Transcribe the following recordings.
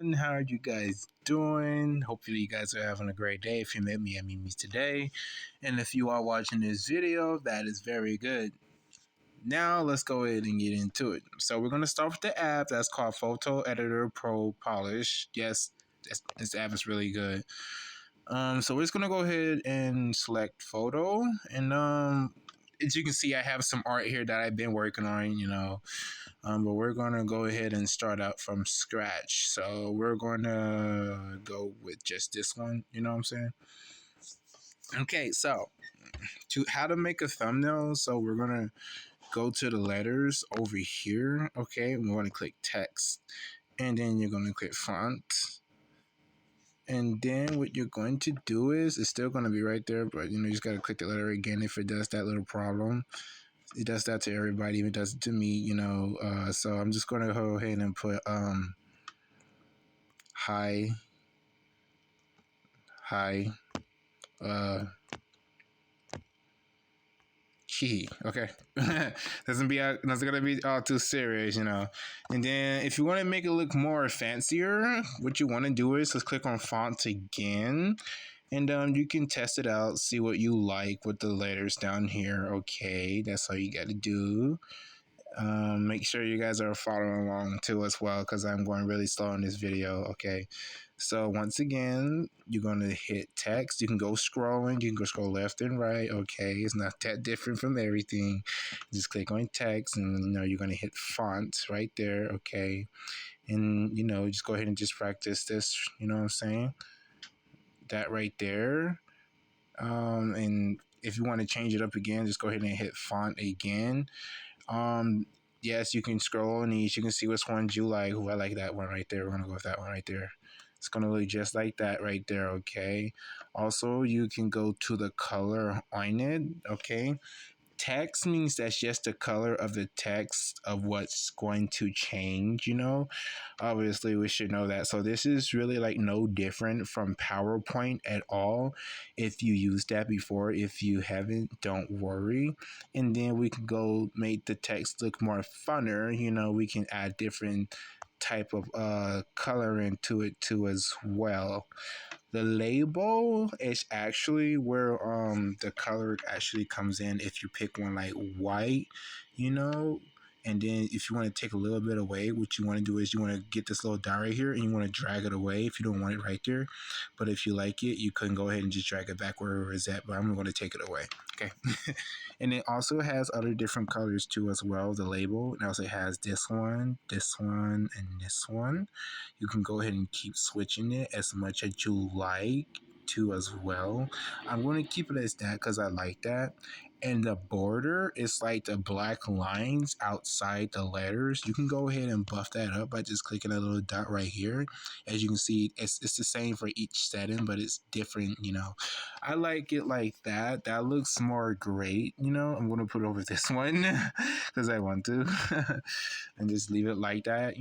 And how are you guys doing? Hopefully, you guys are having a great day. If you met me, I mean me today. And if you are watching this video, that is very good. Now, let's go ahead and get into it. So, we're going to start with the app that's called Photo Editor Pro Polish. Yes, this app is really good. So, we're just going to go ahead and select photo. And as you can see, I have some art here that I've been working on. But we're going to go ahead and start out from scratch. So we're going to go with just this one. You know what I'm saying? Okay, so to how to make a thumbnail. So we're going to go to the letters over here. Okay, and we're going to click text. And then you're going to click font. And then what you're going to do is, it's still going to be right there, but you just got to click the letter again if it does that little problem. It does that to everybody, even does it to me. So I'm just gonna go ahead and put hi key. Okay. That's gonna be all too serious. And then if you want to make it look more fancier, what you want to do is just click on fonts again. And you can test it out, see what you like with the letters down here. Okay, that's all you got to do. Make sure you guys are following along too as well, because I'm going really slow in this video. Okay, so once again, you're going to hit text. You can go scrolling. You can go scroll left and right. Okay, it's not that different from everything. Just click on text, and you're going to hit font right there. Okay, and just go ahead and just practice this. You know what I'm saying? That right there. And if you want to change it up again, just go ahead and hit font again. Yes, you can scroll on these. You can see which ones you like. I like that one right there. We're gonna go with that one right there. It's gonna look just like that right there. Okay. Also, you can go to the color on it. Okay. Text means that's just the color of the text of what's going to change. Obviously we should know that. So this is really like no different from PowerPoint at all. If you used that before, if you haven't, don't worry. And then we can go make the text look more funner. We can add different type of color into it too as well. The label is actually where the color actually comes in. If you pick one like white, and then if you want to take a little bit away, what you want to do is you want to get this little dot right here and you want to drag it away if you don't want it right there. But if you like it, you can go ahead and just drag it back wherever it's at. But I'm going to take it away. Okay. And it also has other different colors too as well. The label, it also has this one, and this one. You can go ahead and keep switching it as much as you like to as well. I'm going to keep it as that because I like that. And the border is like the black lines outside the letters. You can go ahead and buff that up by just clicking a little dot right here. As you can see, it's the same for each setting, but it's different. I like it like that. That looks more great. I'm going to put over this one because I want to and just leave it like that.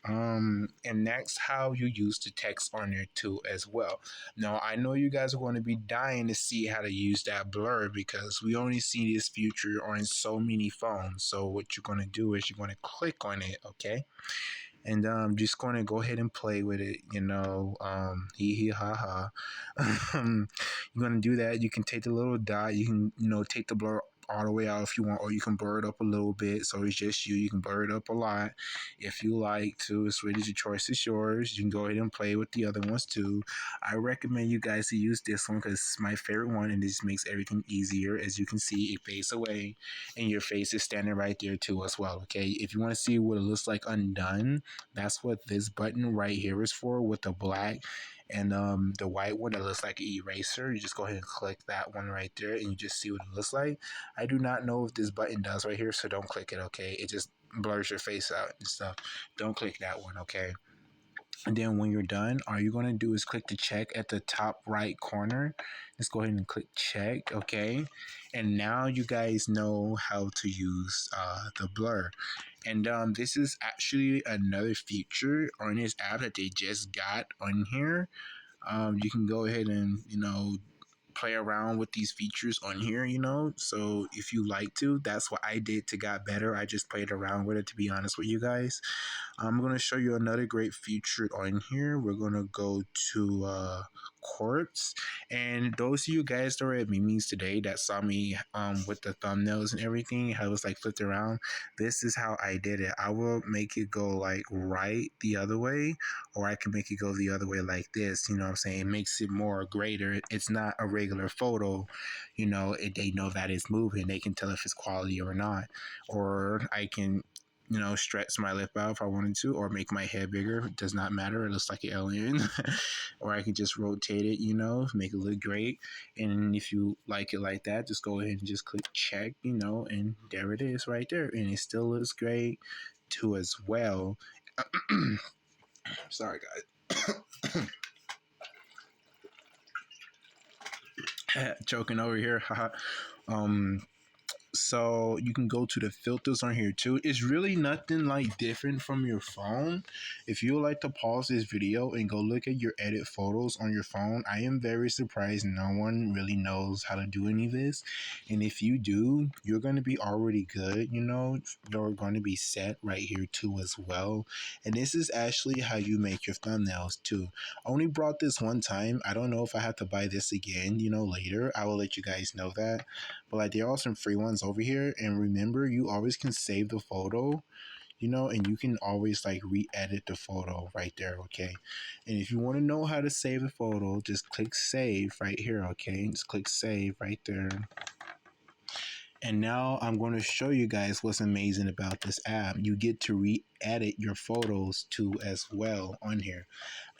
And next, how you use the text on there too as well. Now, I know you guys are going to be dying to see how to use that blur because we only see this feature on so many phones. So what you're going to do is you're going to click on it, okay? And I'm just going to go ahead and play with it, hee hee ha ha. You're going to do that. You can take the little dot. You can, take the blur all the way out if you want, or you can blur it up a little bit. So it's just you. You can blur it up a lot if you like to. It's really the choice is yours. You can go ahead and play with the other ones too. I recommend you guys to use this one because it's my favorite one, and this makes everything easier. As you can see, it fades away, and your face is standing right there too as well. Okay, if you want to see what it looks like undone, that's what this button right here is for, with the black and the white one that looks like an eraser. You just go ahead and click that one right there, and you just see what it looks like. I do not know if this button does right here, so don't click it. Okay, it just blurs your face out and stuff. Don't click that one. Okay. And then when you're done, all you're going to do is click the check at the top right corner. Let's go ahead and click check, okay? And now you guys know how to use the blur. And this is actually another feature on this app that they just got on here. You can go ahead and, play around with these features on here, you know. So if you like to, that's what I did to get better. I just played around with it, to be honest with you guys. I'm going to show you another great feature on here. We're going to go to Quartz. And those of you guys that were at Mimi's today that saw me with the thumbnails and everything, how it was like flipped around, this is how I did it. I will make it go like right the other way, or I can make it go the other way like this. You know what I'm saying? It makes it more greater. It's not a regular photo. You know, they know that it's moving. They can tell if it's quality or not. Or I can, you know, stretch my lip out if I wanted to, or make my head bigger. It does not matter. It looks like an alien. Or I can just rotate it, you know, make it look great. And if you like it like that, just go ahead and just click check, you know, and there it is right there. And it still looks great too as well. Sorry, guys. Choking over here. um so you can go to the filters on here too. It's really nothing like different from your phone. If you would like to pause this video and go look at your edit photos on your phone, I am very surprised no one really knows how to do any of this. And if you do, you're going to be already good. You know, you're going to be set right here too as well. And this is actually how you make your thumbnails too. I only brought this one time. I don't know if I have to buy this again, you know, later. I will let you guys know that. But like, there are some free ones over here. And remember, you always can save the photo, you know, and you can always like re-edit the photo right there, okay? And if you want to know how to save the photo, just click save right here, okay? Just click save right there. And now I'm going to show you guys what's amazing about this app. You get to re-edit your photos too as well on here.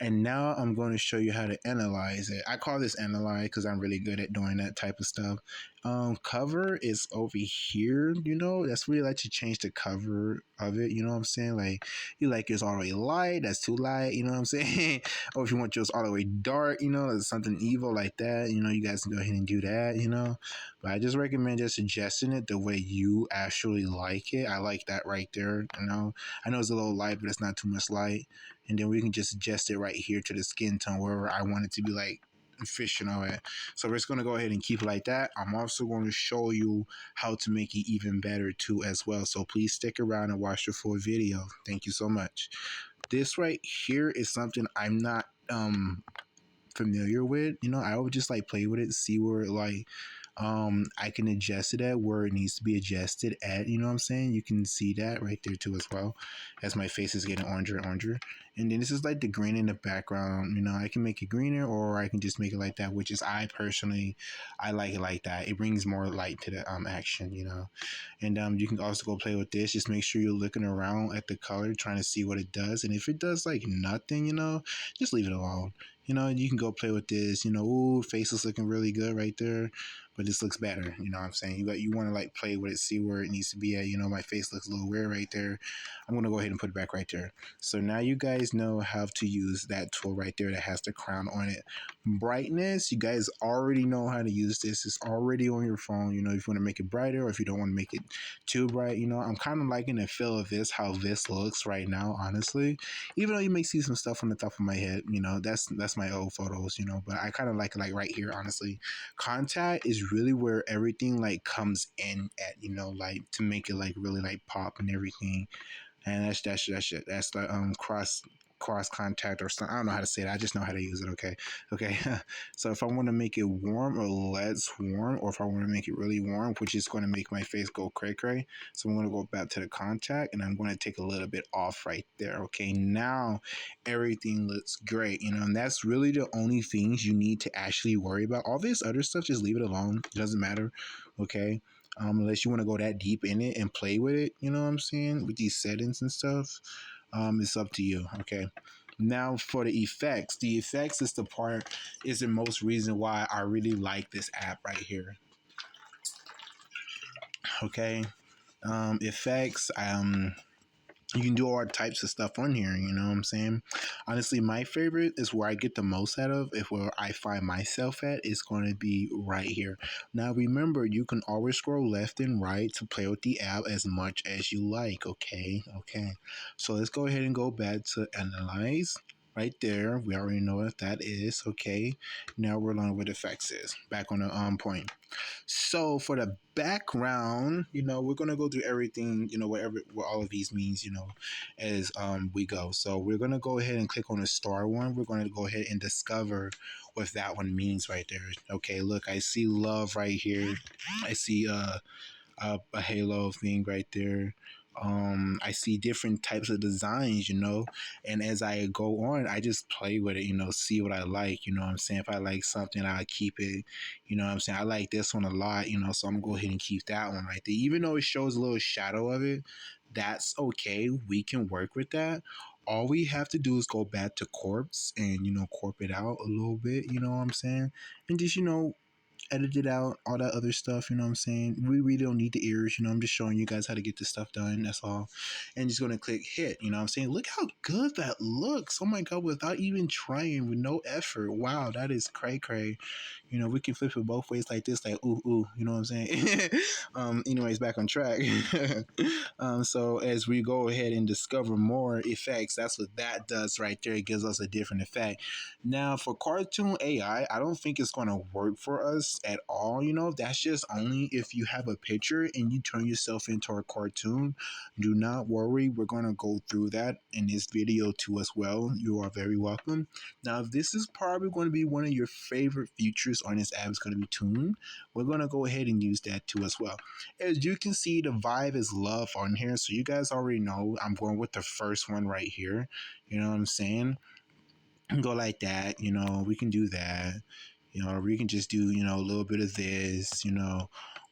And now I'm going to show you how to analyze it. I call this analyze because I'm really good at doing that type of stuff. Cover is over here, you know. That's really like to change the cover of it, you know what I'm saying? Like, you like yours all the way light, that's too light, you know what I'm saying? Or if you want yours all the way dark, you know, it's something evil like that, you know, you guys can go ahead and do that, you know. But I just recommend just adjusting it the way you actually like it. I like that right there, you know. I know it's a little light, but it's not too much light. And then we can just adjust it right here to the skin tone wherever I want it to be like fictional at. So we're just going to go ahead and keep it like that. I'm also going to show you how to make it even better too as well. So please stick around and watch the full video. Thank you so much. This right here is something I'm not familiar with. You know, I would just like play with it, see where it like I can adjust it at where it needs to be adjusted at, you know what I'm saying? You can see that right there too as well, as my face is getting oranger and oranger. And then this is like the green in the background, you know. I can make it greener or I can just make it like that, which is I personally, I like it like that. It brings more light to the action, you know. And you can also go play with this. Just make sure you're looking around at the color, trying to see what it does. And if it does like nothing, you know, just leave it alone. You know, you can go play with this, you know. Ooh, face is looking really good right there, but this looks better, you know what I'm saying? You want to like play with it, see where it needs to be at. You know, my face looks a little weird right there. I'm going to go ahead and put it back right there. So now you guys know how to use that tool right there that has the crown on it. Brightness, you guys already know how to use this. It's already on your phone. You know, if you want to make it brighter or if you don't want to make it too bright, you know, I'm kind of liking the feel of this, how this looks right now, honestly. Even though you may see some stuff on the top of my head, you know, that's my old photos, you know, but I kind of like it like right here, honestly. Contact is really where everything like comes in at, you know, like to make it like really like pop and everything. And that's the cross contact or something. I don't know how to say it. I just know how to use it. Okay. So if I want to make it warm or less warm, or if I want to make it really warm, which is going to make my face go cray cray, so I'm going to go back to the contact and I'm going to take a little bit off right there. Okay, now everything looks great, you know, and that's really the only things you need to actually worry about. All this other stuff, just leave it alone. It doesn't matter. Okay. Unless you want to go that deep in it and play with it, you know what I'm saying, with these settings and stuff. It's up to you. Okay. Now for the effects. The effects is the part, is the most reason why I really like this app right here. Okay. Effects. You can do all types of stuff on here, you know what I'm saying? Honestly, my favorite is where I get the most out of, if where I find myself at, is going to be right here. Now remember, you can always scroll left and right to play with the app as much as you like. Okay. So let's go ahead and go back to analyze. right there. We already know what that is. Okay, now we're learning what effects is. Back on the point. So for the background, we're gonna go through everything, whatever what all of these means, as we go. So we're gonna go ahead and click on the star one. We're gonna go ahead and discover what that one means right there. Okay, look, I see love right here. I see a halo thing right there. I see different types of designs, and as I go on, I just play with it, see what I like, what I'm saying. If I like something, I keep it, what I'm saying. I like this one a lot, so I'm gonna go ahead and keep that one right there. Even though it shows a little shadow of it, that's okay. We can work with that. All we have to do is go back to corpse and corp it out a little bit, what I'm saying, and just edit it out, all that other stuff, you know what I'm saying? We really don't need the ears, I'm just showing you guys how to get this stuff done, that's all. And just gonna click hit, what I'm saying? Look how good that looks. Oh my god, without even trying, with no effort. Wow, that is cray cray. We can flip it both ways like this, like ooh ooh, you know what I'm saying? Anyways, back on track. So as we go ahead and discover more effects, that's what that does right there. It gives us a different effect. Now for cartoon AI, I don't think it's gonna work for us at all. That's just only if you have a picture and you turn yourself into a cartoon. Do not worry, we're gonna go through that in this video too as well. You are very welcome. Now, this is probably going to be one of your favorite features on this app. It's going to be Tune. We're going to go ahead and use that too as well. As you can see, the vibe is love on here. So you guys already know I'm going with the first one right here. You know what I'm saying? Go like that. We can do that. Or we can just do, a little bit of this,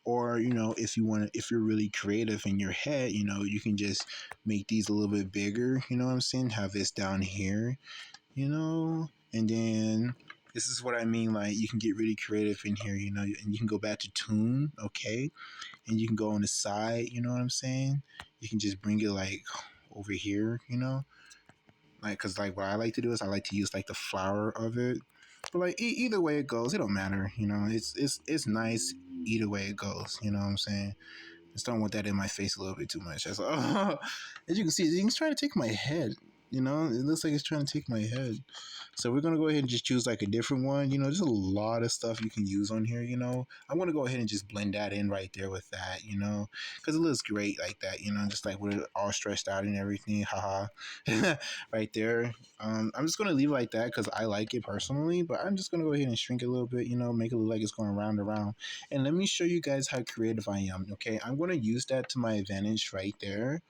or if you want to, if you're really creative in your head, you can just make these a little bit bigger, what I'm saying, have this down here, and then this is what I mean, like you can get really creative in here, and you can go back to tune, okay, and you can go on the side, you know what I'm saying, you can just bring it like over here, like, because like what I like to do is I like to use like the flower of it, but like either way it goes, it don't matter, it's nice either way it goes, you know what I'm saying. Just don't want that in my face a little bit too much. That's all. As you can see, it's trying to take my head. It looks like it's trying to take my head. So we're gonna go ahead and just choose like a different one. There's a lot of stuff you can use on here. I'm gonna go ahead and just blend that in right there with that. Because it looks great like that. Just like with it all stretched out and everything. Haha, right there. I'm just gonna leave it like that because I like it personally. But I'm just gonna go ahead and shrink it a little bit. Make it look like it's going round and round. And let me show you guys how creative I am. Okay, I'm gonna use that to my advantage right there.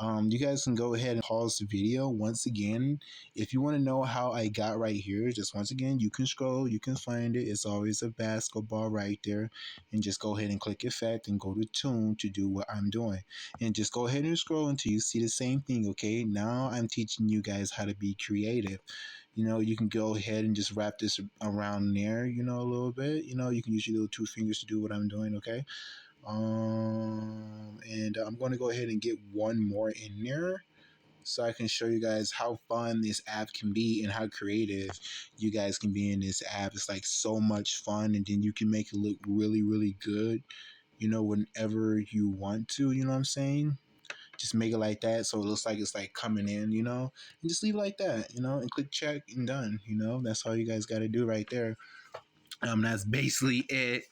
You guys can go ahead and pause the video once again. If you want to know how I got right here, just once again, you can scroll, you can find it. It's always a basketball right there. And just go ahead and click effect and go to tune to do what I'm doing. And just go ahead and scroll until you see the same thing, okay? Now I'm teaching you guys how to be creative. You can go ahead and just wrap this around there, a little bit. You can use your little two fingers to do what I'm doing, okay? And I'm going to go ahead and get one more in there so I can show you guys how fun this app can be and how creative you guys can be in this app. It's like so much fun, and then you can make it look really, really good, whenever you want to, you know what I'm saying? Just make it like that so it looks like it's like coming in, and just leave it like that, and click check and done, that's all you guys got to do right there. That's basically it.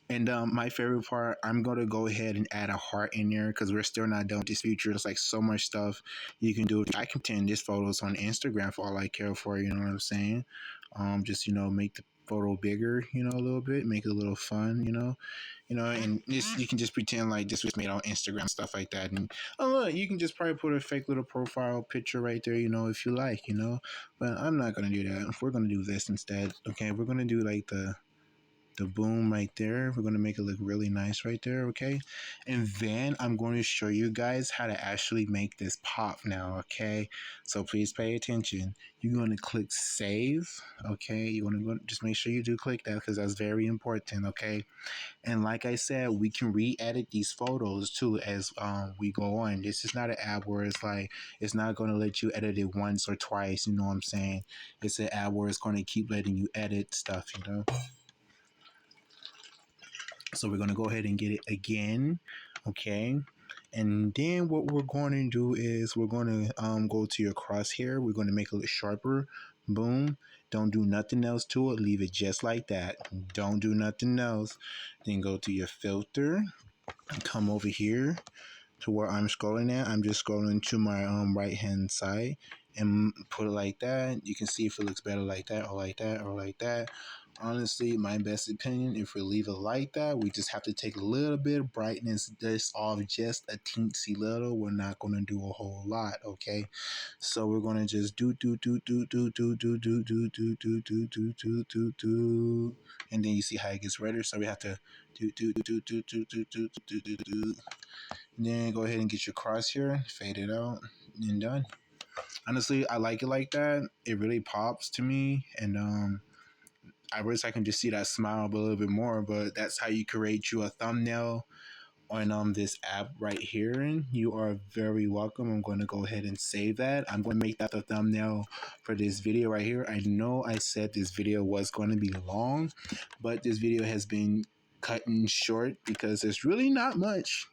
And my favorite part, I'm gonna go ahead and add a heart in there because we're still not done with this feature. There's like so much stuff you can do. I can turn this photos on Instagram for all I care for. You know what I'm saying? Just make the photo bigger, a little bit, make it a little fun, and this you can just pretend like this was made on Instagram, stuff like that. And look, you can just probably put a fake little profile picture right there, if you like, But I'm not gonna do that. We're gonna do this instead. Okay, we're gonna do like the boom right there. We're going to make it look really nice right there, okay? And then I'm going to show you guys how to actually make this pop now, okay? So please pay attention. You're going to click save, okay? You want to go, just make sure you do click that because that's very important, okay? And like I said, we can re-edit these photos too as we go on. This is not an app where it's like, it's not going to let you edit it once or twice, you know what I'm saying? It's an app where it's going to keep letting you edit stuff, So we're going to go ahead and get it again. Okay. And then what we're going to do is we're going to go to your crosshair. We're going to make it a little sharper. Boom. Don't do nothing else to it. Leave it just like that. Don't do nothing else. Then go to your filter. Come over here to where I'm scrolling at. I'm just scrolling to my right hand side and put it like that. You can see if it looks better like that or like that or like that. Honestly, my best opinion, if we leave it like that, we just have to take a little bit of brightness this off, just a teensy little. We're not gonna do a whole lot, okay? So we're gonna just do, and then you see how it gets redder. So we have to do. Then go ahead and get your crosshair, fade it out, and done. Honestly, I like it like that. It really pops to me, and I wish I can just see that smile a little bit more. But that's how you create you a thumbnail on this app right here. And you are very welcome. I'm going to go ahead and save that. I'm going to make that the thumbnail for this video right here. I know I said this video was going to be long, but this video has been cutting short because there's really not much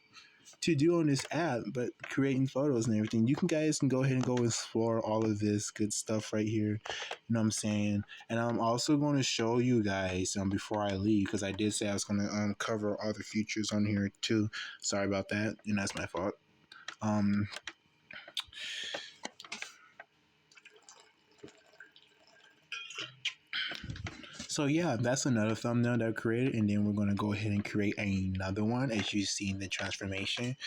to do on this app, but creating photos and everything. You can guys can go ahead and go explore all of this good stuff right here. You know what I'm saying? And I'm also going to show you guys before I leave, because I did say I was going to cover other features on here too. Sorry about that, and that's my fault. Um, So yeah, that's another thumbnail that I created, and then we're gonna go ahead and create another one as you see in the transformation.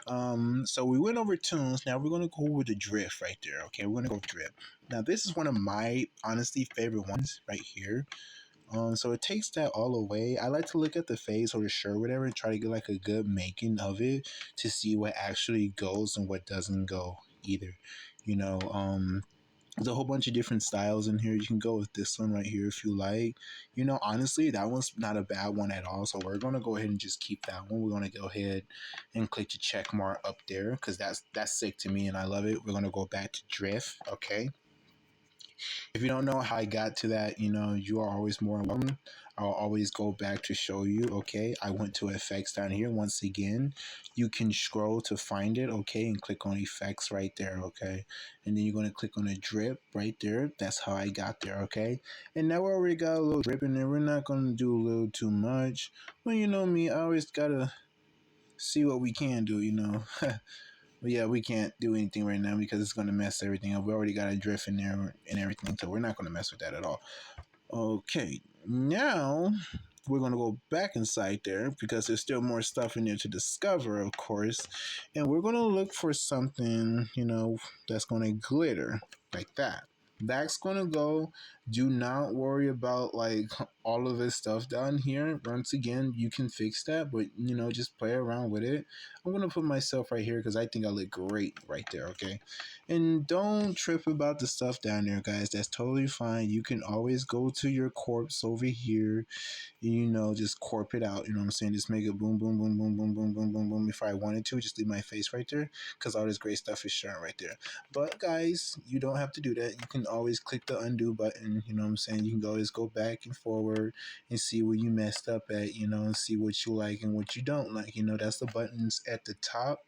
So we went over tunes. Now we're gonna go with the drift right there. Okay, we're gonna go with drift. Now this is one of my honestly favorite ones right here. So it takes that all away. I like to look at the face or the shirt, whatever, and try to get like a good making of it to see what actually goes and what doesn't go either. You know, there's a whole bunch of different styles in here. You can go with this one right here if you like. You know, honestly, that one's not a bad one at all. So we're gonna go ahead and just keep that one. We're gonna go ahead and click the check mark up there because that's sick to me and I love it. We're gonna go back to drift. Okay. If you don't know how I got to that, you know, you are always more welcome. I'll always go back to show you. Okay, I went to effects down here. Once again, you can scroll to find it. Okay, and click on effects right there. Okay, and then you're going to click on the drip right there. That's how I got there. Okay, and now we already got a little drip in there. We're not going to do a little too much. Well, you know me, I always got to see what we can do, you know. But yeah, we can't do anything right now because it's going to mess everything up. We already got a drift in there and everything, so we're not going to mess with that at all. Okay, now we're going to go back inside there because there's still more stuff in there to discover, of course. And we're going to look for something, you know, that's going to glitter like that. That's going to go. Do not worry about like all of this stuff down here. Once again, you can fix that, but you know, just play around with it. I'm going to put myself right here because I think I look great right there, okay? And don't trip about the stuff down there, guys. That's totally fine. You can always go to your corpse over here, you know, just corp it out. You know what I'm saying? Just make it boom, boom, boom, boom, boom, boom, boom, boom, boom. If I wanted to, just leave my face right there because all this great stuff is showing right there. But guys, you don't have to do that. You can always click the undo button. You know what I'm saying? You can always go back and forward and see where you messed up at, you know, and see what you like and what you don't like. You know, that's the buttons at the top.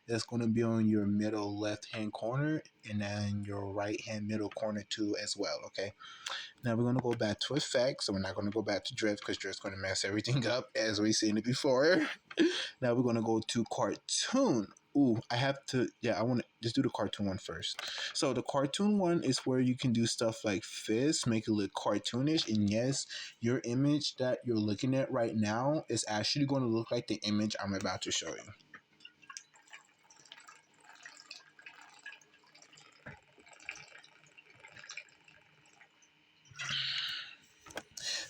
That's going to be on your middle left hand corner and then your right hand middle corner too as well. Okay. Now we're going to go back to effects. So we're not going to go back to drift because drift's going to mess everything up as we've seen it before. Now we're going to go to cartoon. Ooh, I have to, yeah, I want to just do the cartoon one first. So the cartoon one is where you can do stuff like this, make it look cartoonish. And yes, your image that you're looking at right now is actually going to look like the image I'm about to show you.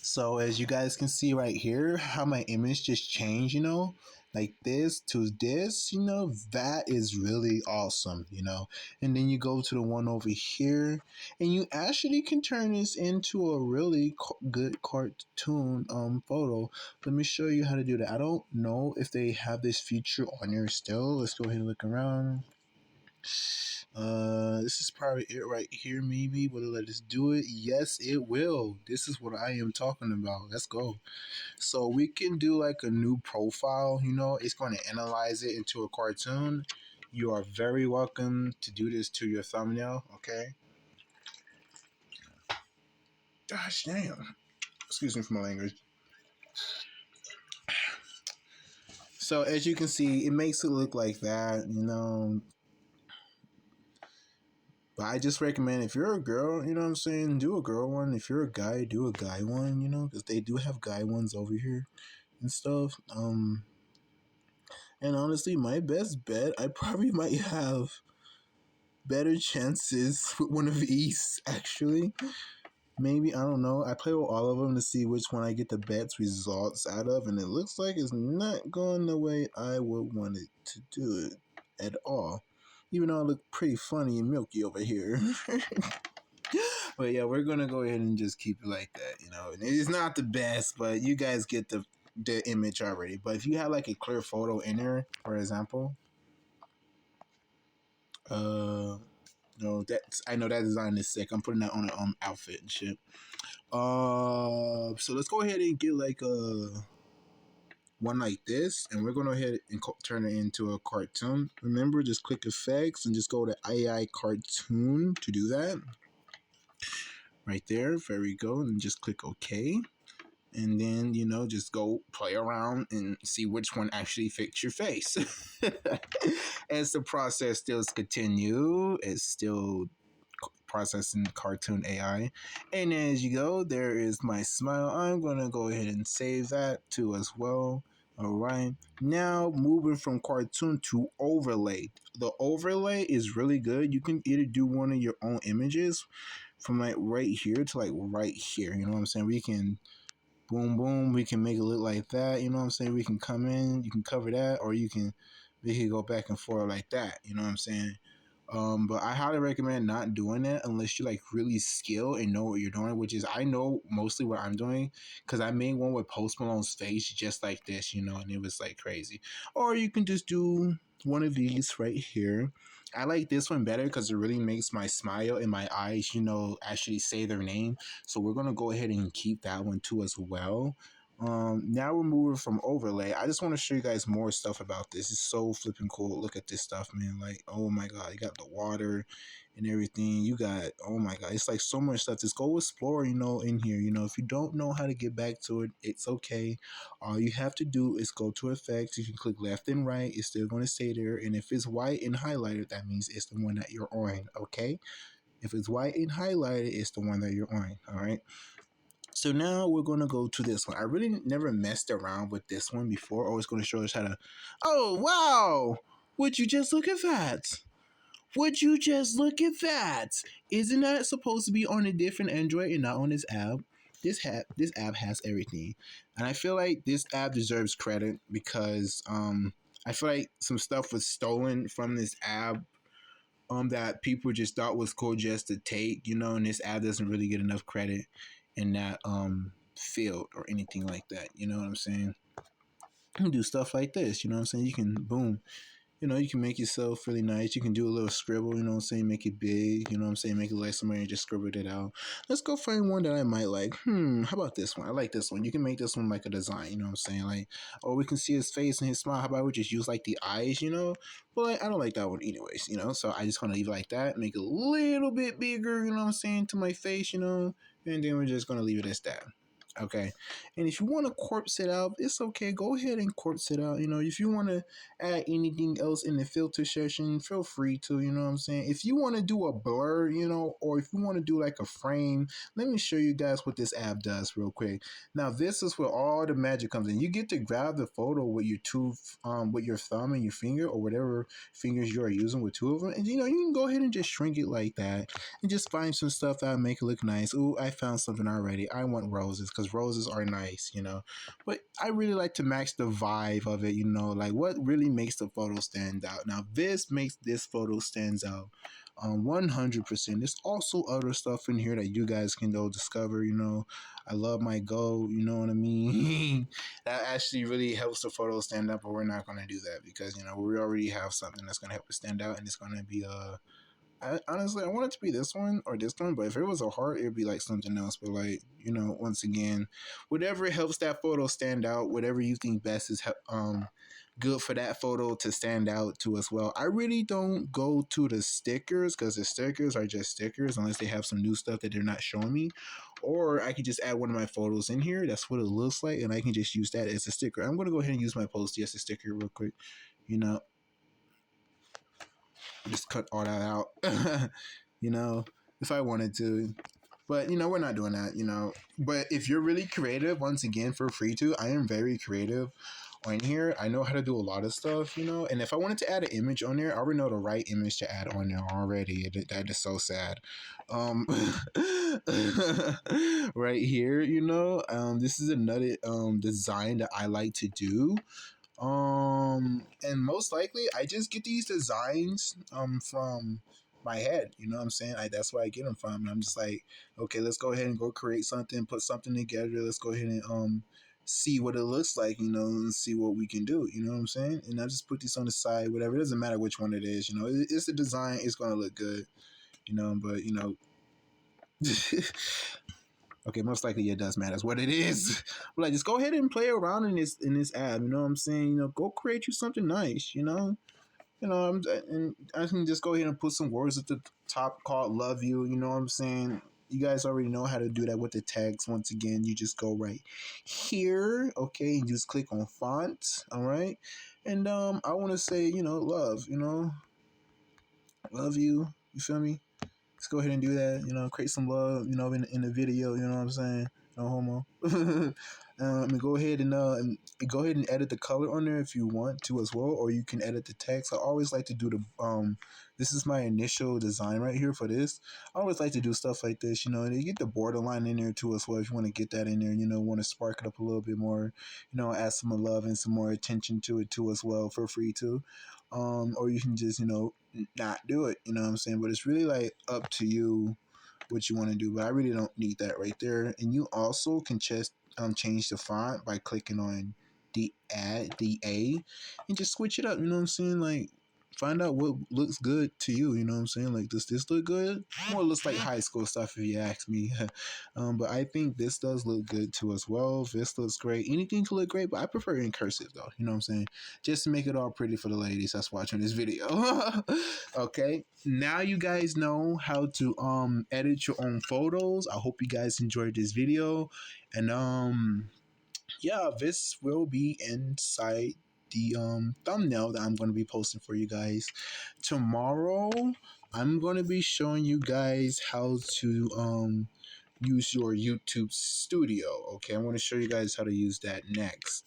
So as you guys can see right here, how my image just changed, you know, like this to this, you know, that is really awesome, you know. And then you go to the one over here and you actually can turn this into a really good cartoon photo. Let me show you how to do that. I don't know if they have this feature on here still. Let's go ahead and look around. This is probably it right here. Maybe will it let us do it? Yes, it will. This is what I am talking about. Let's go. So we can do like a new profile. It's going to analyze it into a cartoon. You are very welcome to do this to your thumbnail. Okay. Gosh damn. Excuse me for my language. So as you can see, it makes it look like that. But I just recommend if you're a girl, you know what I'm saying, do a girl one. If you're a guy, do a guy one, because they do have guy ones over here and stuff. And honestly, my best bet, I probably might have better chances with one of these, actually. Maybe, I don't know. I play with all of them to see which one I get the best results out of, and it looks like it's not going the way I would want it to do it at all. Even though I look pretty funny and milky over here. But yeah, we're gonna go ahead and just keep it like that. And it's not the best, but you guys get the image already. But if you have like a clear photo in there, for example, no, that's I know that design is sick. I'm putting that on an outfit and shit. So let's go ahead and get like a one like this, and we're gonna go ahead and turn it into a cartoon. Remember, just click effects and just go to AI cartoon to do that. Right there, there we go, and just click OK. And then, just go play around and see which one actually fits your face. As the process still continue, it's still processing cartoon AI. And as you go, there is my smile. I'm going to go ahead and save that too as well. All right. Now moving from cartoon to overlay. The overlay is really good. You can either do one of your own images from like right here to like right here. You know what I'm saying? We can boom boom, we can make it look like that. You know what I'm saying? We can come in, you can cover that, or we can go back and forth like that. You know what I'm saying? But I highly recommend not doing that unless you like really skill and know what you're doing, which is I know mostly what I'm doing because I made one with Post Malone's face just like this, and it was like crazy. Or you can just do one of these right here. I like this one better because it really makes my smile and my eyes, actually say their name. So we're gonna go ahead and keep that one too as well. Now we're moving from overlay. I just want to show you guys more stuff about this. It's so flipping cool. Look at this stuff, man. Like, oh my god, you got the water and everything. You got, oh my god, it's like so much stuff. Just go explore, in here. If you don't know how to get back to it, it's okay. All you have to do is go to effects. You can click left and right. It's still going to stay there. And if it's white and highlighted, that means it's the one that you're on. Okay. If it's white and highlighted, it's the one that you're on. All right. So now we're going to go to this one. I really never messed around with this one before. Always going to show us how to. Oh, wow. Would you just look at that? Would you just look at that? Isn't that supposed to be on a different Android and not on this app? This app has everything. And I feel like this app deserves credit because I feel like some stuff was stolen from this app that people just thought was cool just to take, and this app doesn't really get enough credit in that field or anything like that. You know what I'm saying? You can do stuff like this, you know what I'm saying? You can boom. You can make yourself really nice. You can do a little scribble, you know what I'm saying? Make it big, you know what I'm saying? Make it like somebody just scribbled it out. Let's go find one that I might like. How about this one? I like this one. You can make this one like a design, you know what I'm saying? Like, oh, we can see his face and his smile. How about we just use like the eyes? But like, I don't like that one anyways. So I just want to leave it like that. Make it a little bit bigger, you know what I'm saying, to my face. And then we're just going to leave it as that. Okay. And if you want to corpse it out, it's okay. Go ahead and corpse it out. If you want to add anything else in the filter session, feel free to, you know what I'm saying? If you want to do a blur, or if you want to do like a frame, let me show you guys what this app does real quick. Now, this is where all the magic comes in. You get to grab the photo with your with your thumb and your finger or whatever fingers you are using with two of them. And, you can go ahead and just shrink it like that and just find some stuff that make it look nice. Ooh, I found something already. I want roses because roses are nice. But I really like to match the vibe of it, like what really makes the photo stand out. Now, this makes this photo stands out 100%. There's also other stuff in here that you guys can go discover. I love my Go. You know what I mean? That actually really helps the photo stand up, but we're not going to do that because we already have something that's going to help it stand out, and it's going to be honestly, I want it to be this one or this one, but if it was a heart, it'd be like something else. But like, once again, whatever helps that photo stand out, whatever you think best is good for that photo to stand out to as well. I really don't go to the stickers because the stickers are just stickers unless they have some new stuff that they're not showing me. Or I can just add one of my photos in here. That's what it looks like, and I can just use that as a sticker. I'm gonna go ahead and use my postie as a sticker real quick. You know, just cut all that out. you know, if I wanted to. But we're not doing that. But if you're really creative, once again, feel free to. I am very creative on here. I know how to do a lot of stuff, and if I wanted to add an image on there, I already know the right image to add on there already. That is so sad. Right here, this is another design that I like to do. And most likely I just get these designs from my head. You know what I'm saying? That's where I get them from. And I'm just like, okay, let's go ahead and go create something, put something together. Let's go ahead and see what it looks like, and see what we can do. You know what I'm saying? And I just put these on the side, whatever. It doesn't matter which one it is. It's the design. It's gonna look good. But okay, most likely it does matter what it is. But like, just go ahead and play around in this app. You know what I'm saying? Go create you something nice. And I can just go ahead and put some words at the top called "love you." You know what I'm saying? You guys already know how to do that with the tags. Once again, you just go right here, okay, and just click on font. All right, and I want to say, love. Love you. You feel me? Let's go ahead and do that. Create some love. In the video. You know what I'm saying? No homo. And go ahead and go ahead and edit the color on there if you want to as well, or you can edit the text. I always like to do the This is my initial design right here for this. I always like to do stuff like this. And you get the borderline in there too as well if you want to get that in there. Want to spark it up a little bit more. Add some more love and some more attention to it too as well. Feel free to. Or you can just not do it. You know what I'm saying? But it's really like up to you what you want to do. But I really don't need that right there. And you also can just change the font by clicking on the A and just switch it up. You know what I'm saying? Like, find out what looks good to you. You know what I'm saying? Like, does this look good? More looks like high school stuff if you ask me. But I think this does look good too as well. This looks great. Anything can look great, but I prefer it in cursive though. You know what I'm saying? Just to make it all pretty for the ladies that's watching this video. Okay. Now you guys know how to edit your own photos. I hope you guys enjoyed this video. And yeah, this will be inside the thumbnail that I'm going to be posting for you guys tomorrow. I'm going to be showing you guys how to use your YouTube Studio. Okay, I'm going to show you guys how to use that next.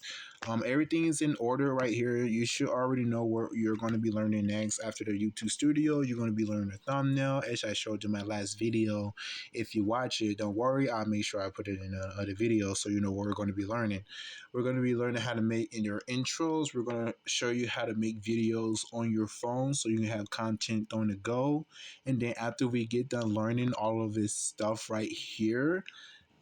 Everything is in order right here. You should already know what you're going to be learning next. After the YouTube Studio, you're going to be learning the thumbnail, as I showed you in my last video. If you watch it, don't worry, I'll make sure I put it in another video so you know what we're going to be learning. We're going to be learning how to make in your intros. We're going to show you how to make videos on your phone so you can have content on the go. And then after we get done learning all of this stuff right here,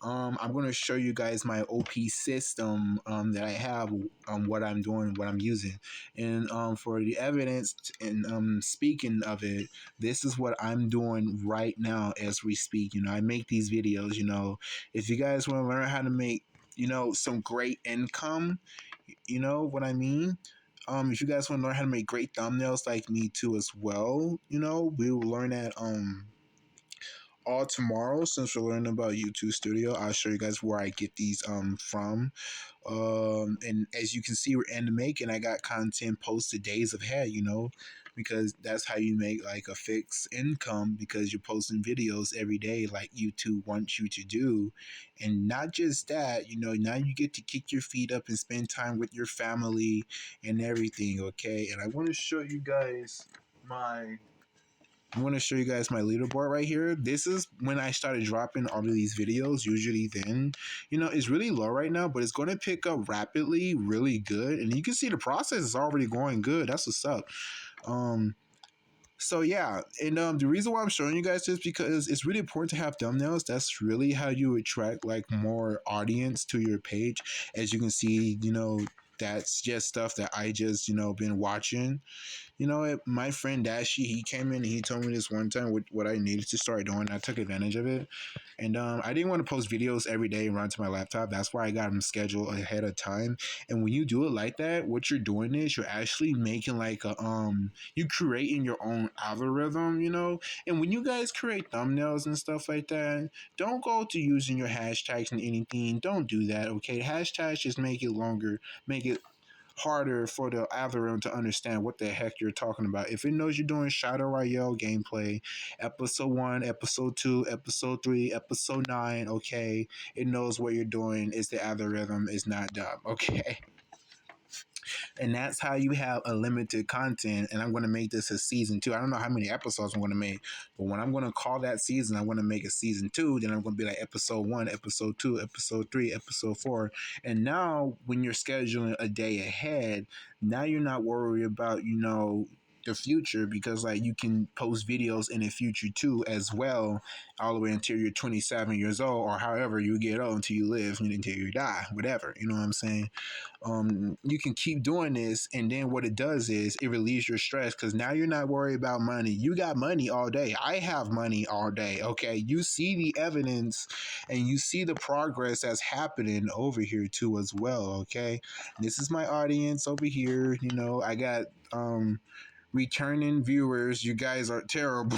I'm going to show you guys my OP system that I have, what I'm doing, what I'm using. And for the evidence and speaking of it, this is what I'm doing right now as we speak. I make these videos, if you guys want to learn how to make, some great income, you know what I mean? If you guys want to learn how to make great thumbnails like me too as well, we will learn that all tomorrow. Since we're learning about YouTube Studio, I'll show you guys where I get these from. And as you can see, we're in the making. I got content posted days ahead, because that's how you make like a fixed income, because you're posting videos every day like YouTube wants you to do. And not just that, now you get to kick your feet up and spend time with your family and everything. Okay, and I want to show you guys my leaderboard right here. This is when I started dropping all of these videos. Usually then, it's really low right now, but it's going to pick up rapidly, really good. And you can see the process is already going good. That's what's up. So yeah, and the reason why I'm showing you guys this because it's really important to have thumbnails. That's really how you attract like more audience to your page. As you can see, that's just stuff that I just been watching. My friend Dashi, he came in and he told me this one time what I needed to start doing. I took advantage of it. And I didn't want to post videos every day and run to my laptop. That's why I got them scheduled ahead of time. And when you do it like that, what you're doing is you're actually making like you creating your own algorithm, And when you guys create thumbnails and stuff like that, don't go to using your hashtags and anything. Don't do that, okay? Hashtags just make it longer, make it harder for the algorithm to understand what the heck you're talking about. If it knows you're doing Shadow Royale gameplay, episode 1, episode 2, episode 3, episode 9, okay, it knows what you're doing. It's the algorithm is not dumb, okay? And that's how you have a limited content. And I'm going to make this a season 2. I don't know how many episodes I'm going to make, but when I'm going to call that season, I'm going to make a season 2. Then I'm going to be like episode 1, episode 2, episode 3, episode 4. And now when you're scheduling a day ahead, now you're not worried about, the future, because like you can post videos in the future too as well, all the way until you're 27 years old, or however you get old, until you live, until you die, whatever, you know what I'm saying. You can keep doing this, and then what it does is it relieves your stress, because now you're not worried about money. You got money all day. I have money all day, okay? You see the evidence and you see the progress that's happening over here too as well, okay? This is my audience over here. I got returning viewers. You guys are terrible.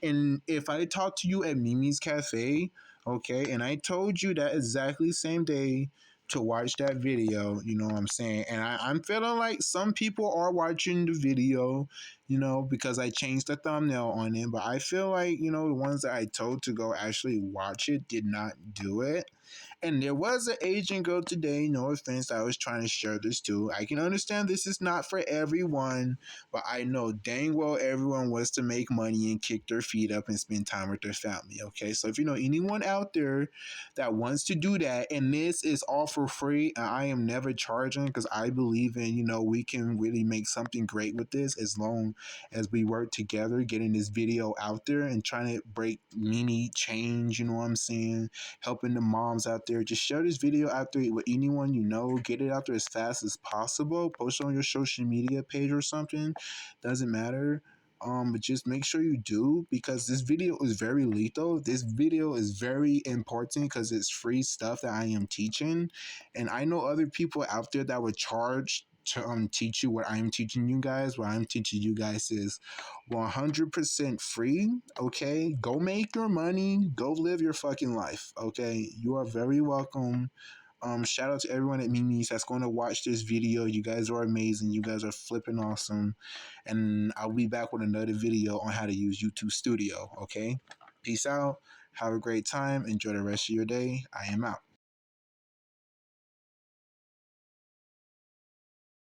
And if I talk to you at Mimi's Cafe, okay, and I told you that exactly same day to watch that video, you know what I'm saying? And I'm feeling like some people are watching the video, because I changed the thumbnail on it. But I feel like, the ones that I told to go actually watch it did not do it. And there was an Asian girl today, no offense, I was trying to share this too. I can understand this is not for everyone, but I know dang well everyone wants to make money and kick their feet up and spend time with their family, okay? So if you know anyone out there that wants to do that, and this is all for free, and I am never charging, because I believe in, we can really make something great with this as long as we work together, getting this video out there and trying to break mini change, you know what I'm saying? Helping the moms out there. Just share this video out there with anyone you know. Get it out there as fast as possible. Post it on your social media page or something. Doesn't matter. But just make sure you do, because this video is very lethal. This video is very important because it's free stuff that I am teaching. And I know other people out there that would charge to teach you what I'm teaching you guys. What I'm teaching you guys is 100% free. Okay, go make your money. Go live your fucking life. Okay, you are very welcome. Shout out to everyone at Mimi's that's going to watch this video. You guys are amazing. You guys are flipping awesome. And I'll be back with another video on how to use YouTube Studio. Okay, peace out. Have a great time. Enjoy the rest of your day. I am out.